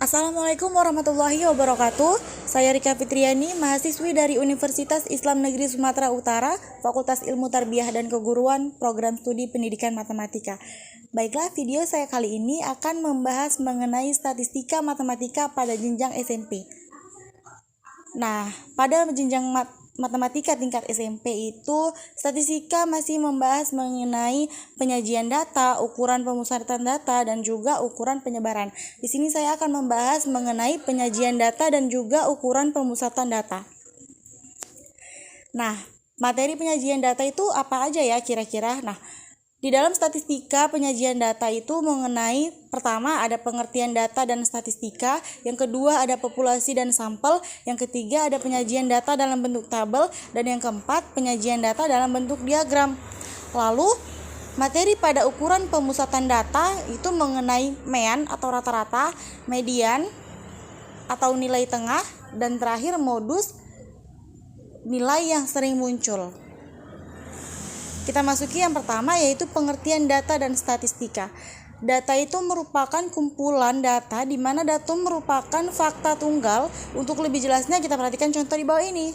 Assalamualaikum warahmatullahi wabarakatuh. Saya Rika Fitriani, mahasiswi dari Universitas Islam Negeri Sumatera Utara, Fakultas Ilmu Tarbiyah dan Keguruan, Program Studi Pendidikan Matematika. Baiklah, video saya kali ini akan membahas mengenai statistika matematika pada jenjang SMP. Nah, pada jenjang matematika tingkat SMP itu, statistika masih membahas mengenai penyajian data, ukuran pemusatan data, dan juga ukuran penyebaran. Di sini saya akan membahas mengenai penyajian data dan juga ukuran pemusatan data. Nah, materi penyajian data itu apa aja ya kira-kira? Nah, di dalam statistika, penyajian data itu mengenai pertama ada pengertian data dan statistika, yang kedua ada populasi dan sampel, yang ketiga ada penyajian data dalam bentuk tabel, dan yang keempat penyajian data dalam bentuk diagram. Lalu, materi pada ukuran pemusatan data itu mengenai mean atau rata-rata, median atau nilai tengah, dan terakhir modus nilai yang sering muncul. Kita masuki yang pertama, yaitu pengertian data dan statistika. Data itu merupakan kumpulan data di mana datum merupakan fakta tunggal. Untuk lebih jelasnya kita perhatikan contoh di bawah ini.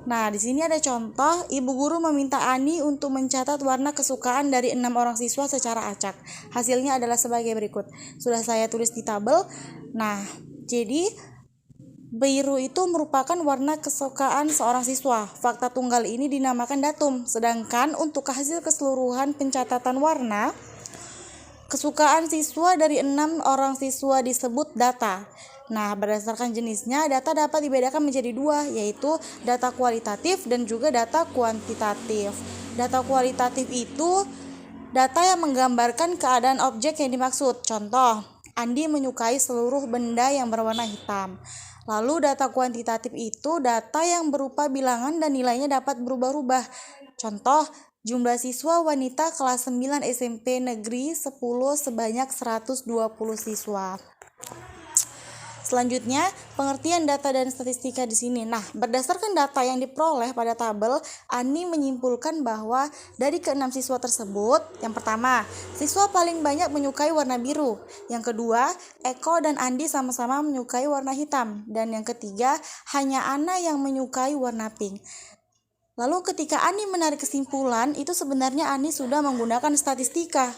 Nah, di sini ada contoh, ibu guru meminta Ani untuk mencatat warna kesukaan dari 6 orang siswa secara acak. Hasilnya adalah sebagai berikut. Sudah saya tulis di tabel. Nah, jadi biru itu merupakan warna kesukaan seorang siswa. Fakta tunggal ini dinamakan datum. Sedangkan untuk hasil keseluruhan pencatatan warna, kesukaan siswa dari 6 orang siswa disebut data. Nah, berdasarkan jenisnya, data dapat dibedakan menjadi dua, yaitu data kualitatif dan juga data kuantitatif. Data kualitatif itu data yang menggambarkan keadaan objek yang dimaksud. Contoh, Andi menyukai seluruh benda yang berwarna hitam. Lalu data kuantitatif itu data yang berupa bilangan dan nilainya dapat berubah-ubah. Contoh, jumlah siswa wanita kelas 9 SMP Negeri 10 sebanyak 120 siswa. Selanjutnya, pengertian data dan statistika di sini. Nah, berdasarkan data yang diperoleh pada tabel, Ani menyimpulkan bahwa dari ke-6 siswa tersebut, yang pertama, siswa paling banyak menyukai warna biru. Yang kedua, Eko dan Andi sama-sama menyukai warna hitam. Dan yang ketiga, hanya Ana yang menyukai warna pink. Lalu ketika Ani menarik kesimpulan, itu sebenarnya Ani sudah menggunakan statistika.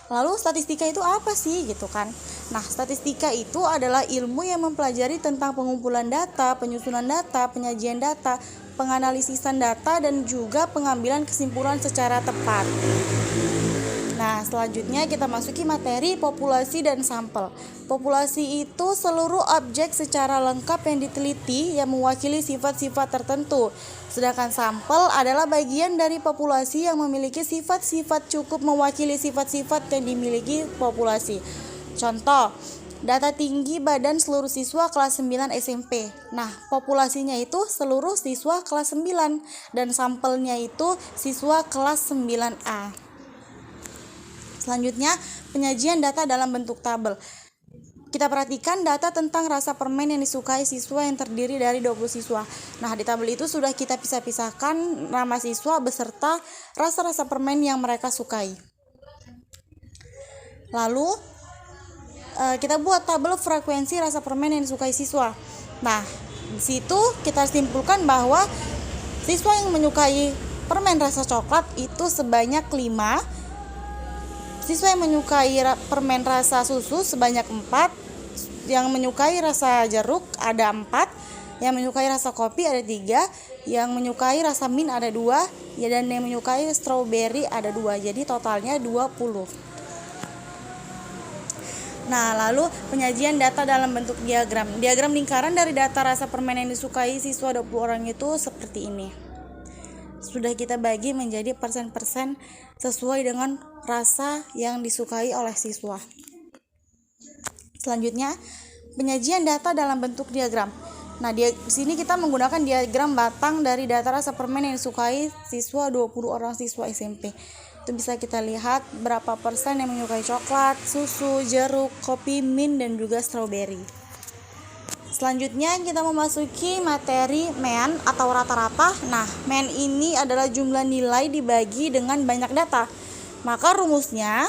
Lalu statistika itu apa sih gitu kan? Nah, statistika itu adalah ilmu yang mempelajari tentang pengumpulan data, penyusunan data, penyajian data, penganalisisan data, dan juga pengambilan kesimpulan secara tepat. Nah, selanjutnya kita masuki materi populasi dan sampel. Populasi itu seluruh objek secara lengkap yang diteliti yang mewakili sifat-sifat tertentu. Sedangkan sampel adalah bagian dari populasi yang memiliki sifat-sifat cukup mewakili sifat-sifat yang dimiliki populasi. Contoh, data tinggi badan seluruh siswa kelas 9 SMP. Nah, populasinya itu seluruh siswa kelas 9 dan sampelnya itu siswa kelas 9A. Selanjutnya, penyajian data dalam bentuk tabel. Kita perhatikan data tentang rasa permen yang disukai siswa yang terdiri dari 20 siswa. Nah, di tabel itu sudah kita pisah-pisahkan nama siswa beserta rasa-rasa permen yang mereka sukai. Lalu, kita buat tabel frekuensi rasa permen yang disukai siswa. Nah, di situ kita simpulkan bahwa siswa yang menyukai permen rasa coklat itu sebanyak 5, siswa yang menyukai permen rasa susu sebanyak 4, yang menyukai rasa jeruk ada 4, yang menyukai rasa kopi ada 3, yang menyukai rasa mint ada 2, ya, dan yang menyukai strawberry ada 2. Jadi totalnya 20. Nah, lalu penyajian data dalam bentuk diagram. Diagram lingkaran dari data rasa permen yang disukai siswa 20 orang itu seperti ini. Sudah kita bagi menjadi persen-persen sesuai dengan rasa yang disukai oleh siswa. Selanjutnya, penyajian data dalam bentuk diagram. Nah, di sini kita menggunakan diagram batang dari data rasa permen yang disukai siswa 20 orang siswa SMP. Itu bisa kita lihat berapa persen yang menyukai coklat, susu, jeruk, kopi, mint, dan juga strawberry. Selanjutnya kita memasuki materi mean atau rata-rata. Nah, mean ini adalah jumlah nilai dibagi dengan banyak data. Maka rumusnya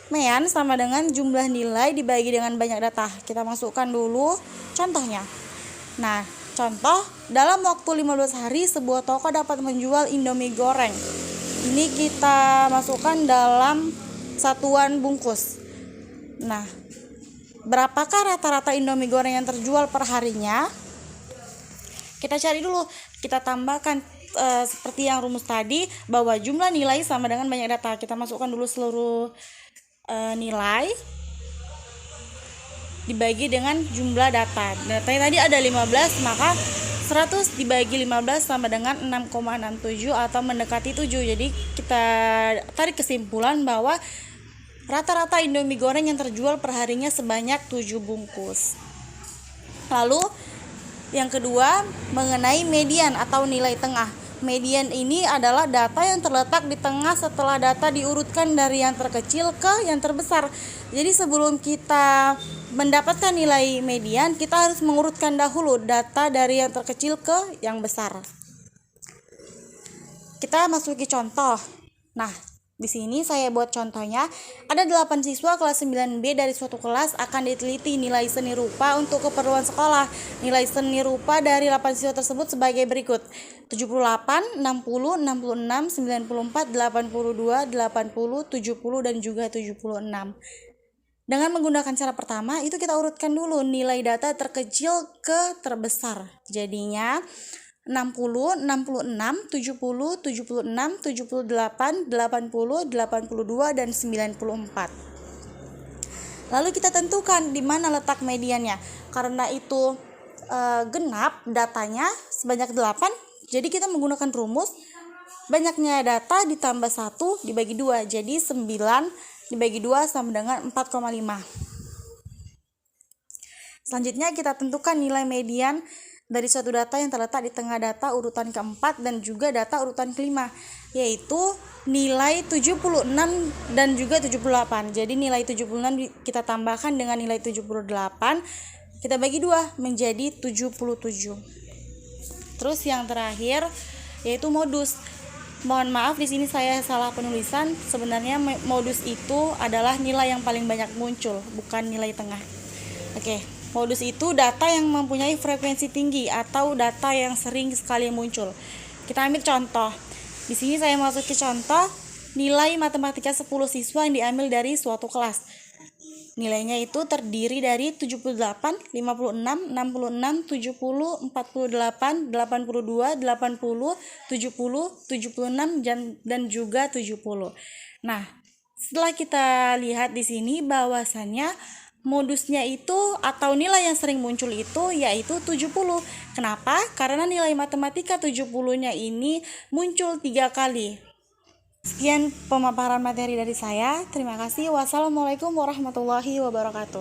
MEAN sama dengan jumlah nilai dibagi dengan banyak data. Kita masukkan dulu contohnya. Nah, contoh, dalam waktu 15 hari sebuah toko dapat menjual Indomie goreng. Ini kita masukkan dalam satuan bungkus. Nah, berapakah rata-rata Indomie goreng yang terjual per harinya? Kita cari dulu, kita tambahkan seperti yang rumus tadi, bahwa jumlah nilai sama dengan banyak data. Kita masukkan dulu seluruh nilai dibagi dengan jumlah data. Datanya tadi ada 15, maka 100 dibagi 15 sama dengan 6,67 atau mendekati 7. Jadi kita tarik kesimpulan bahwa rata-rata Indomie goreng yang terjual perharinya sebanyak 7 bungkus. Lalu yang kedua, mengenai median atau nilai tengah. Median ini adalah data yang terletak di tengah setelah data diurutkan dari yang terkecil ke yang terbesar. Jadi sebelum kita mendapatkan nilai median, kita harus mengurutkan dahulu data dari yang terkecil ke yang besar. Kita masuki contoh. Nah, di sini saya buat contohnya. Ada 8 siswa kelas 9B dari suatu kelas akan diteliti nilai seni rupa untuk keperluan sekolah. Nilai seni rupa dari 8 siswa tersebut sebagai berikut: 78, 60, 66, 94, 82, 80, 70 dan juga 76. Dengan menggunakan cara pertama, itu kita urutkan dulu nilai data terkecil ke terbesar. Jadinya 60, 66, 70, 76, 78, 80, 82 dan 94. Lalu kita tentukan di mana letak mediannya. Karena itu genap datanya sebanyak 8, jadi kita menggunakan rumus banyaknya data ditambah 1 dibagi 2. Jadi 9 dibagi 2 sama dengan 4,5. Selanjutnya kita tentukan nilai median dari suatu data yang terletak di tengah data urutan keempat dan juga data urutan kelima, yaitu nilai 76 dan juga 78. Jadi nilai 76 kita tambahkan dengan nilai 78, kita bagi 2 menjadi 77. Terus yang terakhir yaitu modus. Mohon maaf di sini saya salah penulisan. Sebenarnya modus itu adalah nilai yang paling banyak muncul, bukan nilai tengah. Oke. Modus itu data yang mempunyai frekuensi tinggi atau data yang sering sekali muncul. Kita ambil contoh. Di sini saya masuk ke contoh nilai matematika 10 siswa yang diambil dari suatu kelas. Nilainya itu terdiri dari 78, 56, 66, 70, 48, 82, 80, 70, 76 dan juga 70. Nah, setelah kita lihat di sini bahwasannya modusnya itu atau nilai yang sering muncul itu yaitu 70. Kenapa? Karena nilai matematika 70-nya ini muncul 3 kali. Sekian pemaparan materi dari saya. Terima kasih. Wassalamualaikum warahmatullahi wabarakatuh.